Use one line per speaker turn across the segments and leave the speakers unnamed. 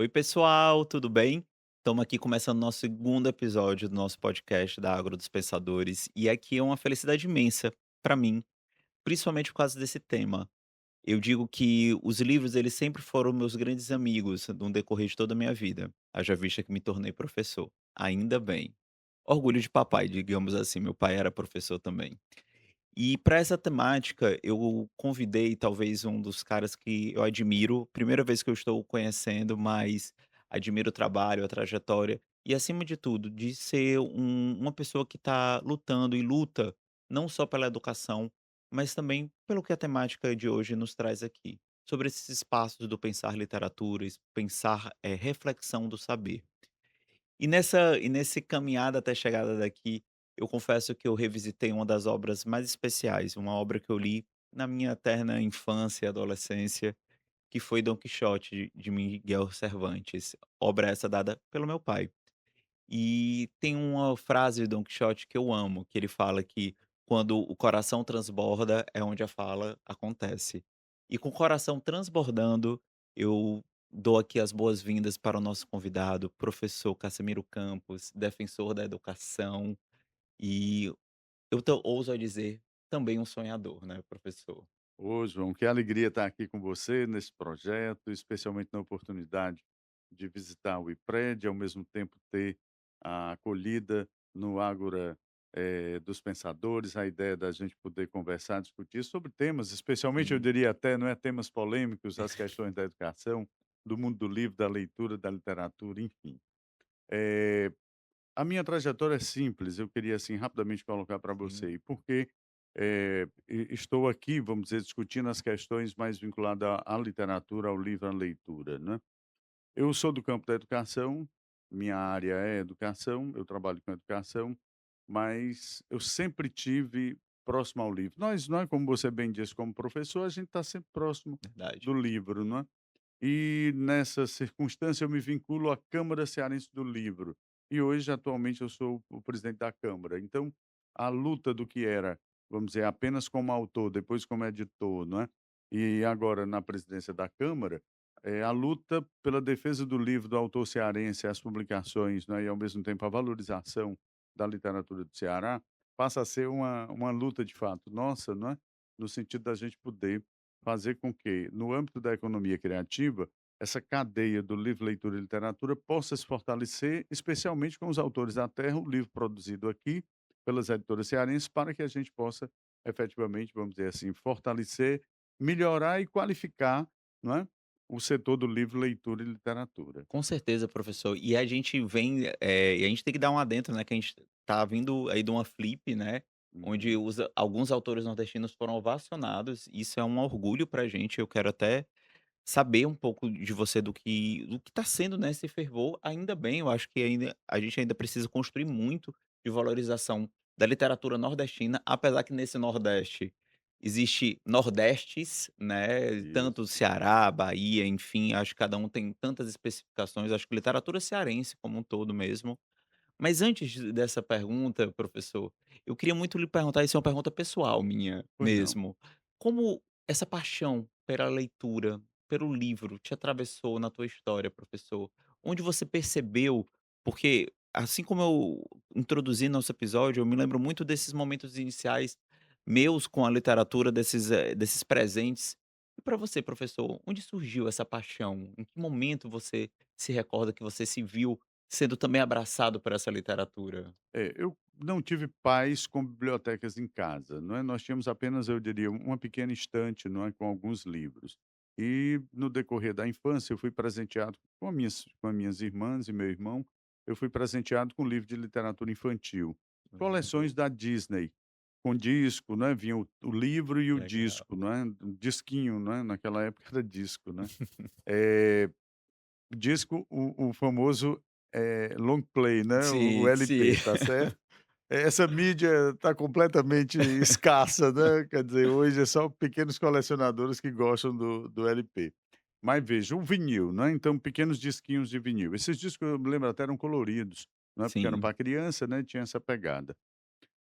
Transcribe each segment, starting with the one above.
Oi, pessoal, tudo bem? Estamos aqui começando nosso segundo episódio do nosso podcast da Agro dos Pensadores, e aqui é uma felicidade imensa para mim, principalmente por causa desse tema. Eu digo que os livros, eles sempre foram meus grandes amigos no decorrer de toda a minha vida, haja vista que me tornei professor. Ainda bem. Orgulho de papai, digamos assim, meu pai era professor também. E para essa temática, eu convidei talvez um dos caras que eu admiro, primeira vez que eu estou o conhecendo, mas admiro o trabalho, a trajetória e, acima de tudo, de ser uma pessoa que está lutando e luta não só pela educação, mas também pelo que a temática de hoje nos traz aqui, sobre esses espaços do pensar literatura, pensar reflexão do saber. E nesse caminhada até a chegada daqui, eu confesso que eu revisitei uma das obras mais especiais, uma obra que eu li na minha eterna infância e adolescência, que foi Dom Quixote de Miguel Cervantes, obra essa dada pelo meu pai. E tem uma frase de Don Quixote que eu amo, que ele fala que quando o coração transborda é onde a fala acontece. E com o coração transbordando, eu dou aqui as boas-vindas para o nosso convidado, professor Cassimiro Campos, defensor da educação e ouso a dizer, também um sonhador, né, professor?
Ô, João, que alegria estar aqui com você nesse projeto, especialmente na oportunidade de visitar o IPRED, ao mesmo tempo ter a acolhida no Ágora, dos Pensadores, a ideia da gente poder conversar, discutir sobre temas, especialmente eu
Sim,
diria até, não é, temas polêmicos, as questões da educação, do mundo do livro, da leitura, da literatura, enfim. Eh, a minha trajetória é simples, eu queria, assim, rapidamente colocar para
sim,
você. E por que, estou aqui, vamos dizer, discutindo as questões mais vinculadas à literatura, ao livro, à leitura, né. Eu sou do campo da educação, minha área é educação, eu trabalho com educação, mas eu sempre tive próximo ao livro. Nós, não é, como você bem disse, como professor, a gente está sempre próximo
verdade.
do livro, não é. E nessa circunstância eu me vinculo à Câmara Cearense do Livro. E hoje, atualmente, eu sou o presidente da Câmara. Então, a luta do que era, vamos dizer, apenas como autor, depois como editor, não é? E agora na presidência da Câmara, é a luta pela defesa do livro do autor cearense, as publicações, não é? E ao mesmo tempo a valorização da literatura do Ceará, passa a ser uma luta de fato nossa, não é? No sentido da gente poder fazer com que, no âmbito da economia criativa, essa cadeia do livro, leitura e literatura possa se fortalecer, especialmente com os autores da terra, o livro produzido aqui pelas editoras cearenses, para que a gente possa efetivamente, vamos dizer assim, fortalecer, melhorar e qualificar, não é, o setor do livro, leitura e literatura.
Com certeza, professor. E a gente vem, e a gente tem que dar um adentro, né, que a gente tá vindo aí de uma flip, né, onde
Uhum.
alguns autores nordestinos foram ovacionados, isso é um orgulho pra gente, eu quero até saber um pouco de você do que tá sendo, né, esse fervor, ainda bem, eu acho que ainda a gente ainda precisa construir muito de valorização da literatura nordestina, apesar que nesse Nordeste existe Nordestes, né, tanto
Isso.
Ceará, Bahia, enfim, acho que cada um tem tantas especificações, acho que literatura cearense como um todo mesmo, mas antes dessa pergunta, professor, eu queria muito lhe perguntar, isso é uma pergunta pessoal minha
Pois não.
mesmo. Como essa paixão pela leitura, pelo livro, te atravessou na tua história, professor? Onde você percebeu porque, assim como eu introduzi nosso episódio, eu me lembro muito desses momentos iniciais meus com a literatura, desses presentes. E para você, professor, onde surgiu essa paixão? Em que momento você se recorda que você se viu sendo também abraçado por essa literatura.
É, eu não tive pais com bibliotecas em casa, não é? Nós tínhamos apenas, eu diria, uma pequena estante, não é, com alguns livros. E no decorrer da infância eu fui presenteado com as minhas irmãs e meu irmão, eu fui presenteado com livro de literatura infantil, coleções
Lindo,
da Disney, com disco, né? Vinha o livro e o
legal.
disco, não é? Um disquinho, não é? Naquela época era disco, né? Eh, disco, o famoso long play, né? O
Sim, sim.
LP, tá certo? Essa mídia está completamente escassa, né, quer dizer, hoje é só pequenos colecionadores que gostam do LP. Mas veja, o vinil, né, então pequenos disquinhos de vinil. Esses discos eu me lembro até eram coloridos, né, porque eram
Sim,
para criança, né, tinha essa pegada.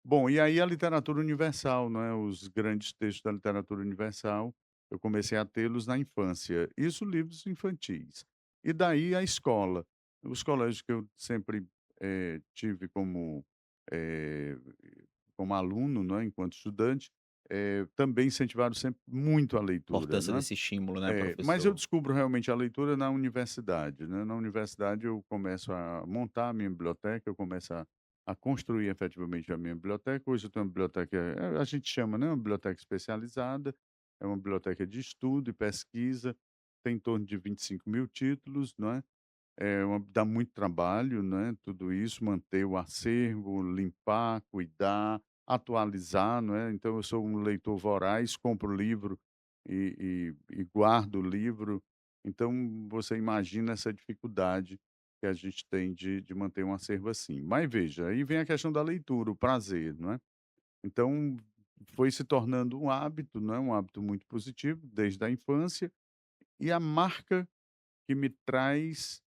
Bom, e aí a literatura universal, né, os grandes textos da literatura universal, eu comecei a tê-los na infância, isso livros infantis. E daí a escola. Os colégios que eu sempre, tive eh, como aluno, né, enquanto estudante, também incentivaram sempre muito a leitura,
Importância
né.
desse estímulo, né,
Mas eu
professor?
descubro realmente a leitura na universidade, né. Na universidade eu começo a montar a minha biblioteca, eu começo a construir efetivamente a minha biblioteca. Hoje eu tenho uma biblioteca, a gente chama, né, uma biblioteca especializada, é uma biblioteca de estudo e pesquisa, tem em torno de 25.000 títulos, né. Dá muito trabalho, né, tudo isso, manter o acervo, limpar, cuidar, atualizar, não é. Então eu sou um leitor voraz, compro o livro e guardo o livro. Então você imagina essa dificuldade que a gente tem de manter um acervo assim. Mas veja, aí vem a questão da leitura, o prazer, não é. Então foi se tornando um hábito, não é, um hábito muito positivo desde a infância, e a marca que me traz,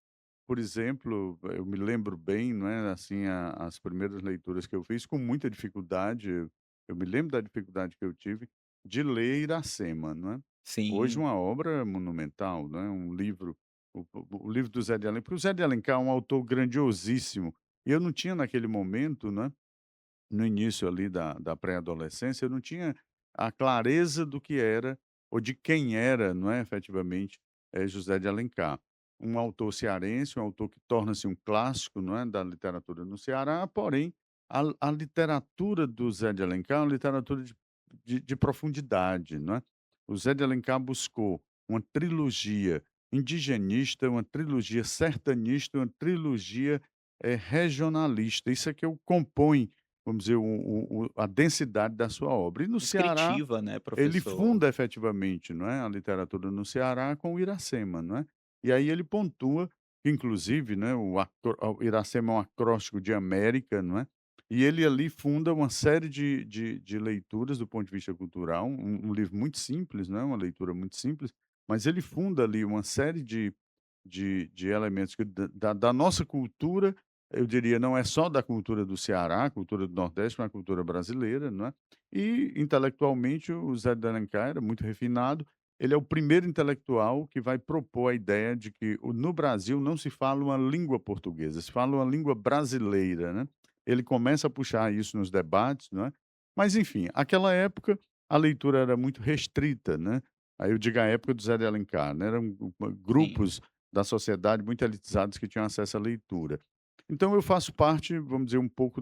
por exemplo, eu me lembro bem, não é, assim, as primeiras leituras que eu fiz com muita dificuldade, eu me lembro da dificuldade que eu tive de ler Iracema, não é. Hoje
Sim,
uma obra monumental, não é, um livro, o livro do Zé de Alencar, porque o Zé de Alencar é um autor grandiosíssimo, e eu não tinha naquele momento, né, no início ali da pré-adolescência, eu não tinha a clareza do que era, ou de quem era, não é, efetivamente, José de Alencar. Um autor cearense, um autor que torna-se um clássico, não é, da literatura no Ceará, porém, a literatura do Zé de Alencar é uma literatura de profundidade, não é. O Zé de Alencar buscou uma trilogia indigenista, uma trilogia sertanista, uma trilogia, regionalista. Isso é que o compõe, vamos dizer, a densidade da sua obra. E no Ceará,
descritiva, né,
ele
professor?
funda efetivamente, não é, a literatura no Ceará com o Iracema, não é. E aí ele pontua que inclusive, né, o Iracema é um acróstico de América, não é, e ele ali funda uma série de leituras do ponto de vista cultural, um livro muito simples, não é, uma leitura muito simples, mas ele funda ali uma série de elementos que da nossa cultura, eu diria, não é só da cultura do Ceará, cultura do Nordeste, mas a cultura brasileira, não é. E intelectualmente o Zé de Alencar era muito refinado, ele é o primeiro intelectual que vai propor a ideia de que no Brasil não se fala uma língua portuguesa, se fala uma língua brasileira, né. Ele começa a puxar isso nos debates, não é. Mas enfim, aquela época a leitura era muito restrita, né. Aí eu digo a época do Zé de Alencar, né, eram
Sim.
grupos da sociedade muito elitizados que tinham acesso à leitura. Então eu faço parte, vamos dizer, um pouco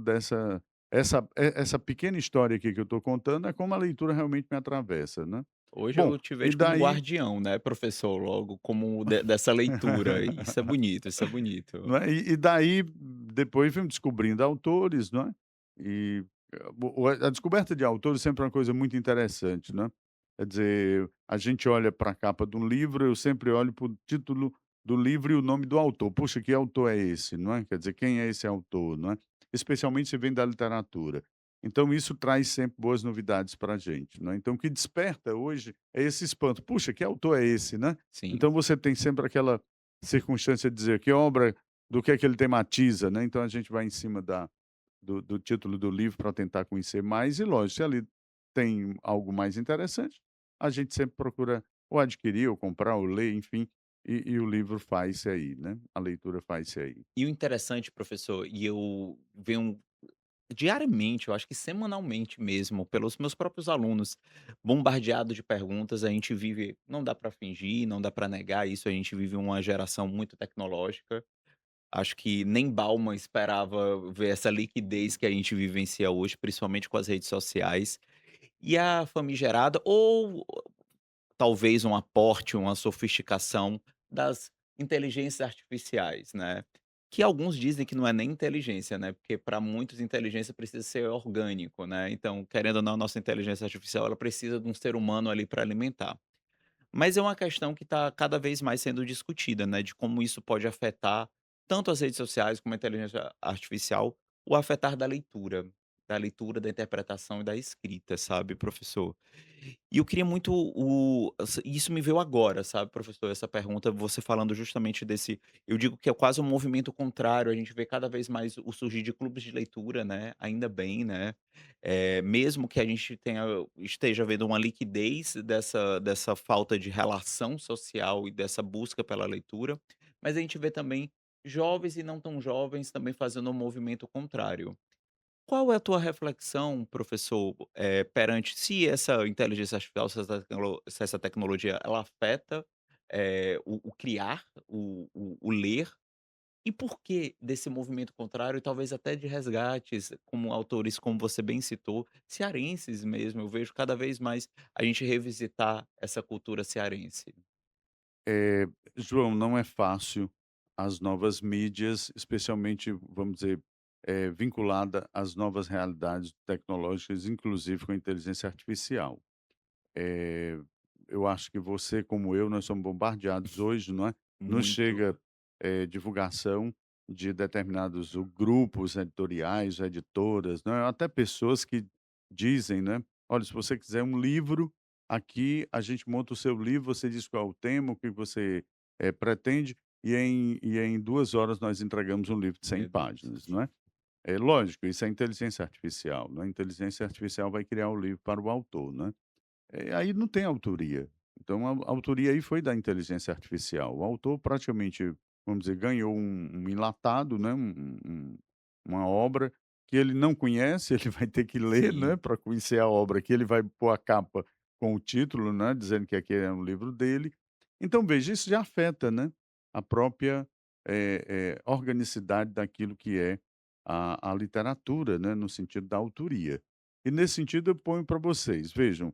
essa pequena história aqui que eu estou contando é como a leitura realmente me atravessa, né.
Hoje
Bom,
eu te
e
vejo como
daí
guardião, né, professor, logo como dessa leitura, e isso é bonito, isso é bonito.
não é, e daí depois fomos descobrindo autores, não é, e a descoberta de autores sempre é uma coisa muito interessante, né. Quer dizer, a gente olha para a capa de um livro, eu sempre olho para o título do livro e o nome do autor. "Puxa, que autor é esse?", não é, quer dizer, quem é esse autor, não é, especialmente se vem da literatura. Então isso traz sempre boas novidades para a gente, né. Então o que desperta hoje é esse espanto: "Puxa, que autor é esse?", né.
Sim.
Então você tem sempre aquela circunstância de dizer: "Que obra, do que é que ele tematiza", né, então a gente vai em cima do título do livro para tentar conhecer mais e lógico, se ali tem algo mais interessante, a gente sempre procura ou adquirir ou comprar ou ler, enfim, e o livro faz-se aí, né, a leitura faz-se aí.
E o interessante, professor, e eu venho diariamente, eu acho que semanalmente mesmo, pelos meus próprios alunos, bombardeado de perguntas, a gente vive, não dá para fingir, não dá para negar isso, a gente vive uma geração muito tecnológica. Acho que nem Bauman esperava ver essa liquidez que a gente vivencia hoje, principalmente com as redes sociais. E a famigerada ou talvez um aporte, uma sofisticação das inteligências artificiais, né, que alguns dizem que não é nem inteligência, né, porque para muitos inteligência precisa ser orgânico, né, então querendo ou não a nossa inteligência artificial ela precisa de um ser humano ali para alimentar. Mas é uma questão que está cada vez mais sendo discutida, né, de como isso pode afetar tanto as redes sociais como a inteligência artificial, o afetar da leitura, da interpretação e da escrita, sabe, professor. E eu queria muito isso me veio agora, sabe, professor, essa pergunta, você falando justamente desse, eu digo que é quase um movimento contrário, a gente vê cada vez mais o surgir de clubes de leitura, né, ainda bem, né, mesmo que a gente esteja vendo uma liquidez dessa falta de relação social e dessa busca pela leitura, mas a gente vê também jovens e não tão jovens também fazendo um movimento contrário. Qual é a tua reflexão, professor, perante se essa inteligência artificial, se essa tecnologia ela afeta, o criar, o ler, e por que desse movimento contrário e talvez até de resgates, como autores, como você bem citou, cearenses mesmo, eu vejo cada vez mais a gente revisitar essa cultura cearense.
Eh, João, não é fácil as novas mídias, especialmente, vamos dizer, vinculada às novas realidades tecnológicas, inclusive com a inteligência artificial. Eh, eu acho que você, como eu, nós somos bombardeados hoje, não é? Nos
Muito.
chega, divulgação de determinados grupos editoriais, editoras, né, até pessoas que dizem, né: "Olha, se você quiser um livro, aqui a gente monta o seu livro, você diz qual é o tema, o que você, pretende, e em 2 horas nós entregamos um livro de 100
Meu Deus.
páginas", não é? É lógico, isso é inteligência artificial, né, a inteligência artificial vai criar o livro para o autor, né? Aí não tem autoria. Então a autoria aí foi da inteligência artificial. O autor praticamente, vamos dizer, ganhou um enlatado, né, uma obra que ele não conhece, ele vai ter que ler, né,
Sim,
para conhecer a obra que ele vai pôr a capa com o título, né, dizendo que aquele é um livro dele. Então veja, isso já afeta, né, a própria, organicidade daquilo que é a literatura, né, no sentido da autoria. E nesse sentido eu ponho para vocês, vejam,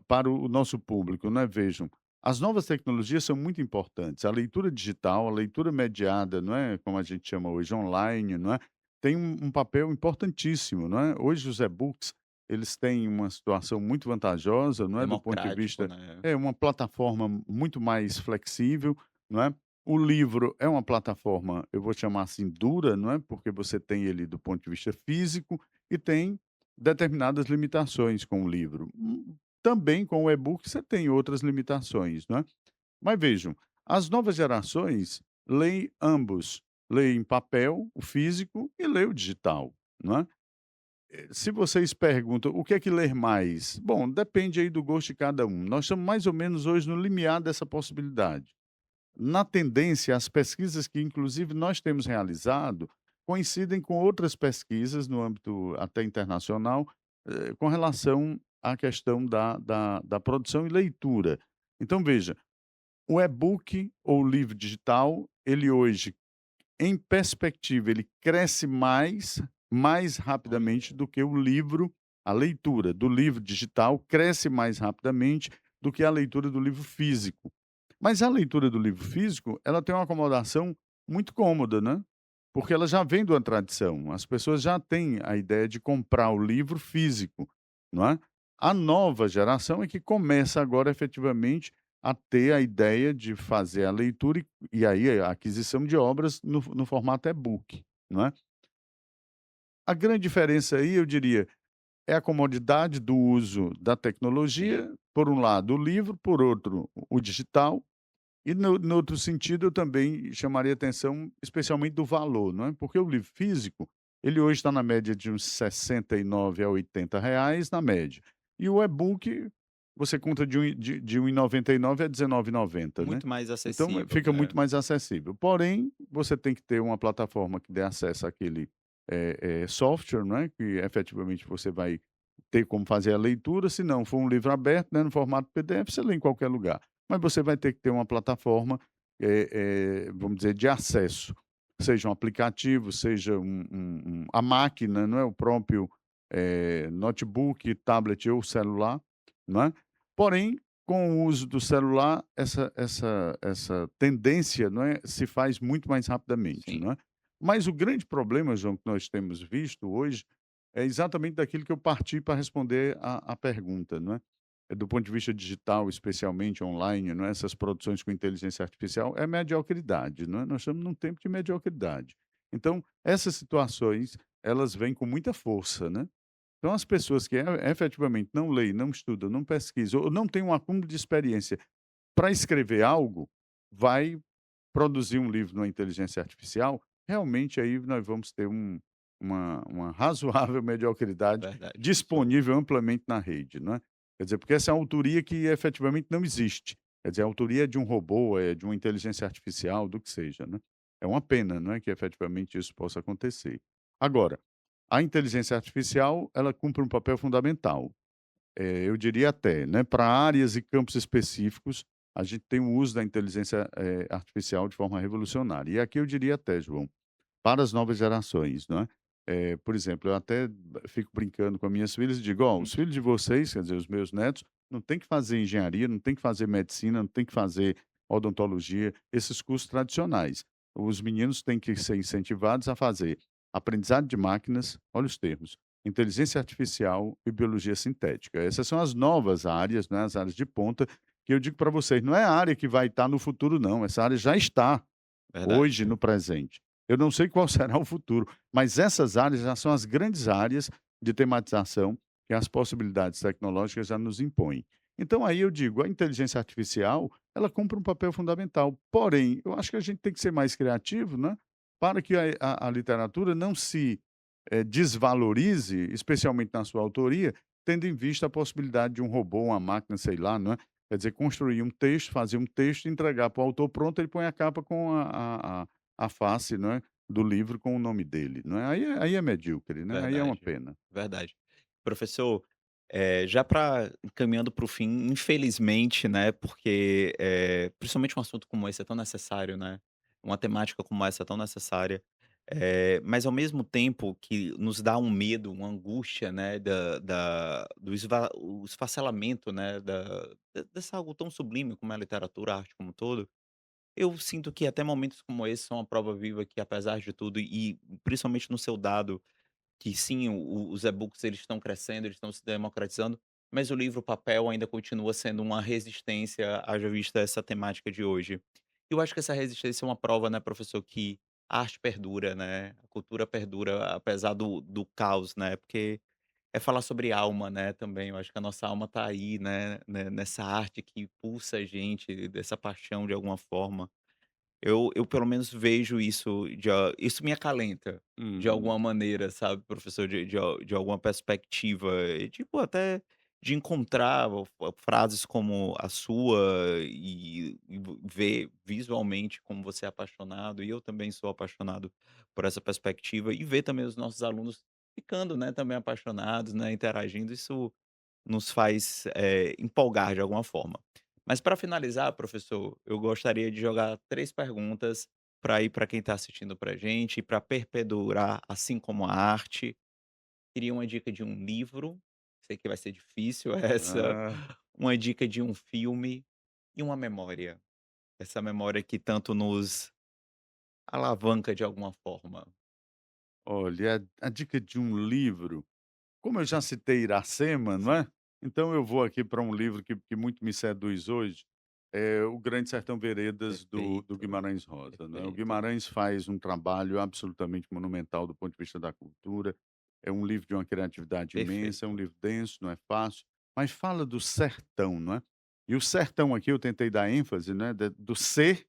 para o nosso público, né, vejam, as novas tecnologias são muito importantes. A leitura digital, a leitura mediada, não é, como a gente chama hoje, online, não é, tem um papel importantíssimo, não é. Hoje os e-books, eles têm uma situação muito vantajosa, não é, do ponto de
democrático,
vista
né.
uma plataforma muito mais flexível, não é. O livro é uma plataforma, eu vou chamar assim, dura, não é, porque você tem ele do ponto de vista físico e tem determinadas limitações com o livro. Também com o e-book você tem outras limitações, não é. Mas vejam, as novas gerações leem ambos, leem papel, o físico, e lê o digital, não é. Se vocês perguntam: "O que é que ler mais?", bom, depende aí do gosto de cada um. Nós estamos mais ou menos hoje no limiar dessa possibilidade. Na tendência, as pesquisas que inclusive nós temos realizado, coincidem com outras pesquisas no âmbito até internacional, com relação à questão da produção e leitura. Então veja, o e-book ou o livro digital, ele hoje, em perspectiva, ele cresce mais rapidamente
Olha,
do que o livro, a leitura do livro digital cresce mais rapidamente do que a leitura do livro físico. Mas a leitura do livro físico, ela tem uma acomodação muito cômoda, né, porque ela já vem de uma tradição, as pessoas já têm a ideia de comprar o livro físico, não é. A nova geração é que começa agora efetivamente a ter a ideia de fazer a leitura e aí a aquisição de obras no formato e-book, não é. A grande diferença aí, eu diria, é a comodidade do uso da
sim,
tecnologia, por um lado o livro, por outro o digital, e no outro sentido, eu também chamaria atenção, especialmente do valor, não é, porque o livro físico, ele hoje está na média de uns 69 a R$ 80 na média. E o e-book, você conta de 1,99 a 19,90, né.
muito mais
Então,
acessível,
fica
né.
muito mais acessível. Porém, você tem que ter uma plataforma que dê acesso àquele, software, não é, que efetivamente você vai ter como fazer a leitura, se não for um livro aberto, né, no formato PDF, você lê em qualquer lugar. Mas você vai ter que ter uma plataforma, vamos dizer, de acesso, seja um aplicativo, seja a máquina, não é, o próprio, notebook, tablet ou celular, não é. Porém, com o uso do celular, essa tendência, não é, se faz muito mais rapidamente,
Sim,
não é. Mas o grande problema, João, que nós temos visto hoje, é exatamente daquilo que eu parti para responder a pergunta, não é. Do ponto de vista digital, especialmente online, não é, essas produções com inteligência artificial, é mediocridade, não é, nós estamos num tempo de mediocridade. Então, essas situações, elas vêm com muita força, né. Então as pessoas que efetivamente não leem, não estudam, não pesquisam ou não têm um acúmulo de experiência para escrever algo, vai produzir um livro numa inteligência artificial, realmente aí nós vamos ter uma razoável mediocridade
verdade, isso.
disponível amplamente na rede, não é. Quer dizer, porque essa é uma autoria que efetivamente não existe. Quer dizer, a autoria é de um robô, é de uma inteligência artificial, do que seja, né. É uma pena, não é, que efetivamente isso possa acontecer. Agora, a inteligência artificial, ela cumpre um papel fundamental. Eu diria até, né, para áreas e campos específicos, a gente tem o uso da inteligência, artificial de forma revolucionária. E aqui eu diria até, João, para as novas gerações, não é. Por exemplo, eu até fico brincando com as minhas filhas e digo: "Ó,
Hum,
os filhos de vocês, quer dizer, os meus netos, não tem que fazer engenharia, não tem que fazer medicina, não tem que fazer odontologia, esses cursos tradicionais. Os meninos têm que ser incentivados a fazer aprendizado de máquinas", olha os termos, inteligência artificial e biologia sintética. Essas são as novas áreas, né, as áreas de ponta, que eu digo para vocês, não é a área que vai estar no futuro não, essa área já está
verdade,
hoje no presente. Eu não sei qual será o futuro, mas essas áreas já são as grandes áreas de tematização que as possibilidades tecnológicas já nos impõem. Então aí eu digo, a inteligência artificial, ela cumpre um papel fundamental, porém, eu acho que a gente tem que ser mais criativo, né, para que a literatura não se, desvalorize, especialmente na sua autoria, tendo em vista a possibilidade de um robô, uma máquina, sei lá, não é, quer dizer, construir um texto, fazer um texto, entregar para o autor pronto, ele põe a capa com a face, não é, do livro com o nome dele, não é? Aí é medíocre, né, aí é uma
verdade,
pena.
verdade. Professor, já para caminhando para o fim, infelizmente, né, porque, principalmente um assunto como esse é tão necessário, né, uma temática como essa é tão necessária, mas ao mesmo tempo que nos dá um medo, uma angústia, né, o esfacelamento, né, dessa algo tão sublime como é a literatura, a arte como um todo, eu sinto que até momentos como esse são uma prova viva que apesar de tudo e principalmente no seu dado que sim, os e-books eles estão crescendo, eles estão se democratizando, mas o livro papel ainda continua sendo uma resistência, haja vista essa temática de hoje. Eu acho que essa resistência é uma prova, né, professor, que a arte perdura, né, a cultura perdura apesar do caos, né, porque é falar sobre alma, né, também, eu acho que a nossa alma tá aí, né, nessa arte que pulsa a gente, dessa paixão de alguma forma. Eu pelo menos vejo isso isso me acalenta, de
Uhum.
alguma maneira, sabe, professor, de alguma perspectiva, e tipo até de encontrar frases como a sua e ver visualmente como você é apaixonado, e eu também sou apaixonado por essa perspectiva, e ver também os nossos alunos ficando, né, também apaixonados, né, interagindo, isso nos faz, empolgar de alguma forma. Mas para finalizar, professor, eu gostaria de jogar 3 perguntas para ir para quem está assistindo para gente, para perpetuar, assim como a arte. Queria uma dica de um livro, sei que vai ser difícil essa,
Ah,
uma dica de um filme e uma memória. Essa memória que tanto nos alavanca de alguma forma.
olha, a dica de um livro, como eu já citei Iracema, não
Sim,
é, então eu vou aqui para um livro que muito me seduz hoje, é O Grande Sertão Veredas, do
perfeito,
Guimarães Rosa, né. O
perfeito,
Guimarães faz um trabalho absolutamente monumental do ponto de vista da cultura, é um livro de uma criatividade imensa, é um
perfeito.
livro denso, não é fácil, mas fala do sertão, não é. E o sertão aqui eu tentei dar ênfase, né, do ser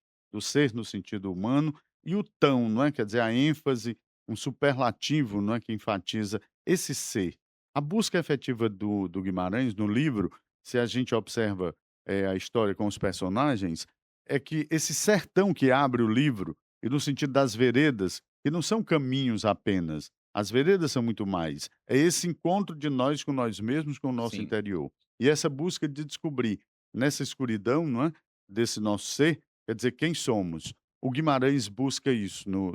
no sentido humano, e o tão, não é, quer dizer, a ênfase, um superlativo, não é, que enfatiza esse ser. A busca efetiva do Guimarães no livro, se a gente observa, a história com os personagens, é que esse sertão que abre o livro, e no sentido das veredas, que não são caminhos apenas, as veredas são muito mais, é esse encontro de nós com nós mesmos, com o nosso
Sim,
interior. E essa busca de descobrir nessa escuridão, não é, desse nosso ser, quer dizer, quem somos. O Guimarães busca isso no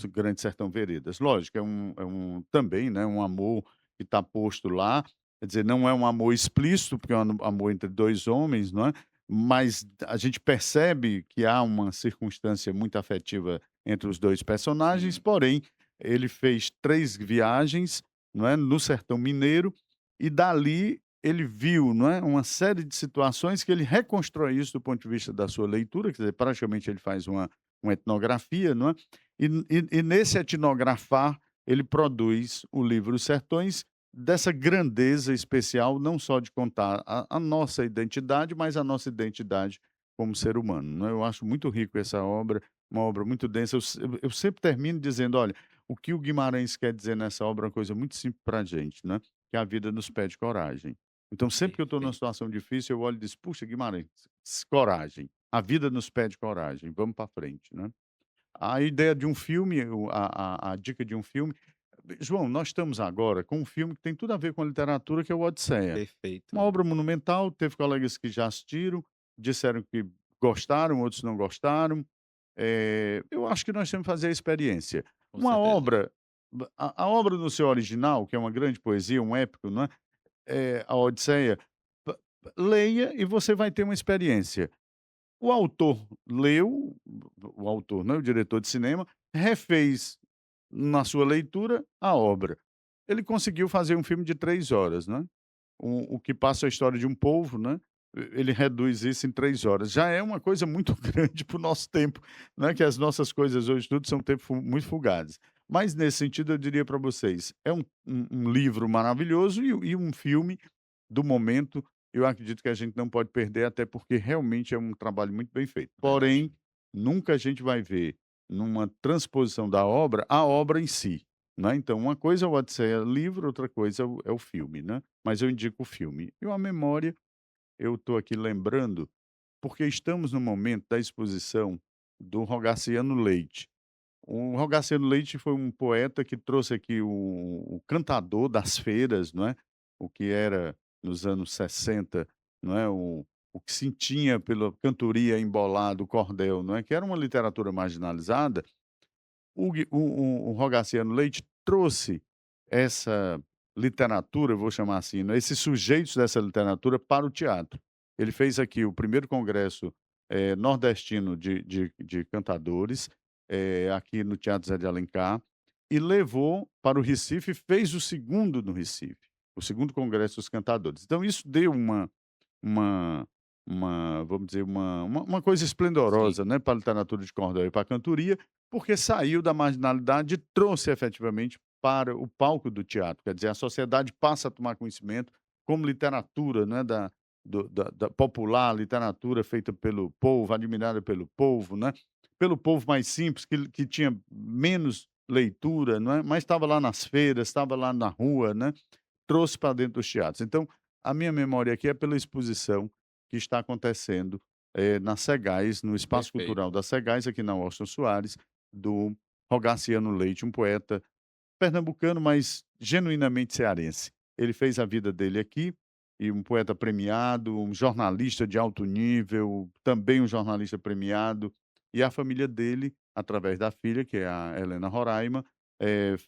Grande Sertão Veredas. Lógico, é um também, né, um amor que está posto lá, quer dizer, não é um amor explícito, porque é um amor entre 2 homens, não é, mas a gente percebe que há uma circunstância muito afetiva entre os 2 personagens,
sim,
porém, ele fez 3 viagens, não é, no sertão mineiro, e dali ele viu, não é, uma série de situações que ele reconstrói isso do ponto de vista da sua leitura, quer dizer, praticamente ele faz uma etnografia, não é, e nesse etnografar, ele produz o livro Os Sertões, dessa grandeza especial, não só de contar a nossa identidade, mas a nossa identidade como ser humano, né. Eu acho muito rico essa obra, uma obra muito densa. Eu sempre termino dizendo: "Olha, o que o Guimarães quer dizer nessa obra é uma coisa muito simples para a gente, né, que a vida nos pede coragem". Então sempre que eu estou numa
Perfeito,
situação difícil, eu olho e digo: "Puxa, Guimarães, coragem, a vida nos pede coragem, vamos para frente", né. A ideia de um filme, a dica de um filme, João, nós estamos agora com um filme que tem tudo a ver com a literatura, que é o Odisseia. Uma
perfeito.
obra monumental, teve colegas que já assistiram, disseram que gostaram, outros não gostaram. Eu acho que nós temos que fazer a experiência.
Com
Uma
certeza.
obra a obra no seu original, que é uma grande poesia, um épico, não é, a Odisseia, leia e você vai ter uma experiência. O autor leu, o autor, não é o diretor de cinema, refez na sua leitura a obra. Ele conseguiu fazer um filme de 3 horas, né. O que passa a história de um povo, né, ele reduz isso em 3 horas. Já é uma coisa muito grande para o nosso tempo, né, que as nossas coisas hoje tudo são tempo muito fugazes. Mas nesse sentido eu diria para vocês, é um livro maravilhoso e um filme do momento, eu acredito que a gente não pode perder, até porque realmente é um trabalho muito bem feito.
Verdade.
Porém, nunca a gente vai ver numa transposição da obra, a obra em si, né. Então uma coisa é o Odisseia livro, outra coisa é o filme, né. Mas eu indico o filme. E uma memória, eu estou aqui lembrando, porque estamos no momento da exposição do Rogaciano Leite. O Rogaciano Leite foi um poeta que trouxe aqui o cantador das feiras, não é, o que era nos anos 60, não é, o que se tinha pela cantoria embolada, o cordel, não é, que era uma literatura marginalizada. O Rogaciano Leite trouxe essa literatura, eu vou chamar assim, né, esses sujeitos dessa literatura para o teatro. Ele fez aqui o primeiro congresso, nordestino de cantadores, aqui no Teatro Zé de Alencar, e levou para o Recife e fez o segundo no Recife, o segundo congresso dos cantadores. Então isso deu uma vamos dizer, uma coisa
Sim,
esplendorosa, né, para a literatura de cordel e para a cantoria, porque saiu da marginalidade e trouxe efetivamente para o palco do teatro, quer dizer, a sociedade passa a tomar conhecimento como literatura, né, da popular, literatura feita pelo povo, admirada pelo povo, né, pelo povo mais simples que tinha menos leitura, não é, mas estava lá nas feiras, estava lá na rua, né, trouxe para dentro dos teatros. Então, a minha memória aqui é pela exposição que está acontecendo, na Segás, no Espaço Cultural
perfeito.
da Segás, aqui na Washington Soares, do Rogaciano Leite, um poeta pernambucano, mas genuinamente cearense. Ele fez a vida dele aqui, e um poeta premiado, um jornalista de alto nível, também um jornalista premiado, e a família dele, através da filha, que é a Helena Roraima,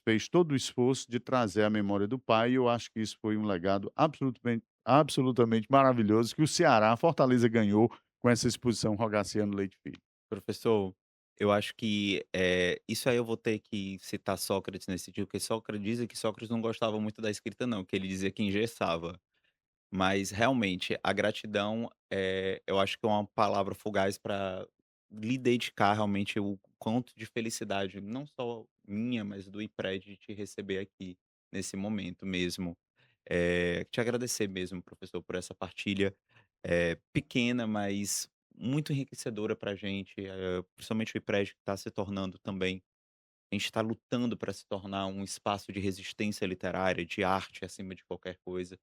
fez todo o esforço de trazer a memória do pai, e eu acho que isso foi um legado absolutamente maravilhoso que o Ceará, a Fortaleza ganhou com essa exposição Rogaciano Leite Filho.
Professor, eu acho que, isso aí eu vou ter que citar Sócrates nesse sentido, porque Sócrates dizem que Sócrates não gostava muito da escrita não, que ele dizia que engessava. Mas realmente a gratidão, eu acho que é uma palavra fugaz para lhe dedicar realmente o quanto de felicidade, não só minha, mas do IPRED de te receber aqui, nesse momento mesmo. Te agradecer mesmo, professor, por essa partilha, pequena, mas muito enriquecedora para a gente, principalmente o IPRED que está se tornando também, a gente está lutando para se tornar um espaço de resistência literária, de arte acima de qualquer coisa.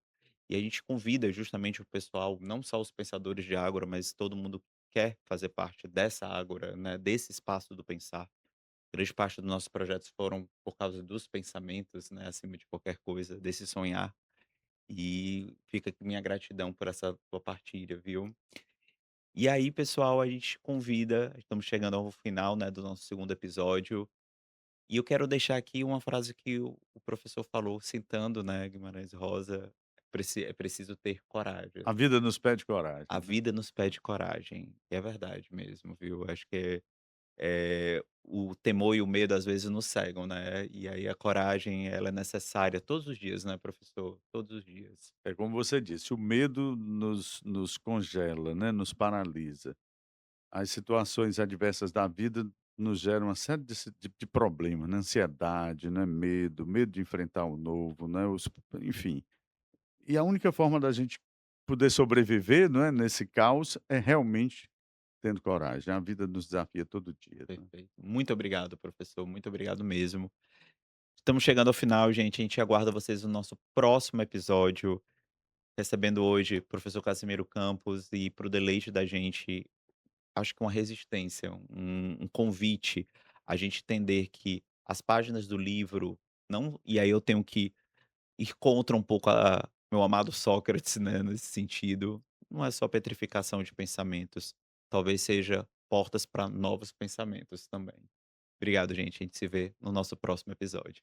E a gente convida justamente o pessoal, não só os pensadores de Ágora, mas todo mundo que quer fazer parte dessa Ágora, né, desse espaço do pensar. Grande parte dos nossos projetos foram por causa dos pensamentos, né, acima de qualquer coisa, desse sonhar. E fica aqui minha gratidão por essa tua partilha, viu? E aí, pessoal, a gente convida, estamos chegando ao final, né, do nosso segundo episódio. E eu quero deixar aqui uma frase que o professor falou, citando, né, Guimarães Rosa: é preciso ter coragem.
A vida nos pede coragem,
A
né.
vida nos pede coragem. E é verdade mesmo, viu. Acho que, o temor e o medo às vezes nos cegam, né, e aí a coragem ela é necessária todos os dias, né, professor? Todos os dias.
É como você disse, o medo nos congela, né, nos paralisa. As situações adversas da vida nos geram uma série de problemas, né, ansiedade, né, medo de enfrentar o novo, né, enfim. E a única forma da gente poder sobreviver, não é, nesse caos, é realmente tendo coragem. A vida nos desafia todo dia, né.
Perfeito. Muito obrigado, professor, muito obrigado mesmo. Estamos chegando ao final, gente, a gente aguarda vocês no nosso próximo episódio. recebendo hoje professor Casimiro Campos e para o deleite da gente, acho que uma resistência, um convite, a gente entender que as páginas do livro não e aí eu tenho que ir contra um pouco a meu amado Sócrates, né, nesse sentido, não é só petrificação de pensamentos, talvez seja portas para novos pensamentos também. Obrigado gente, a gente se vê no nosso próximo episódio.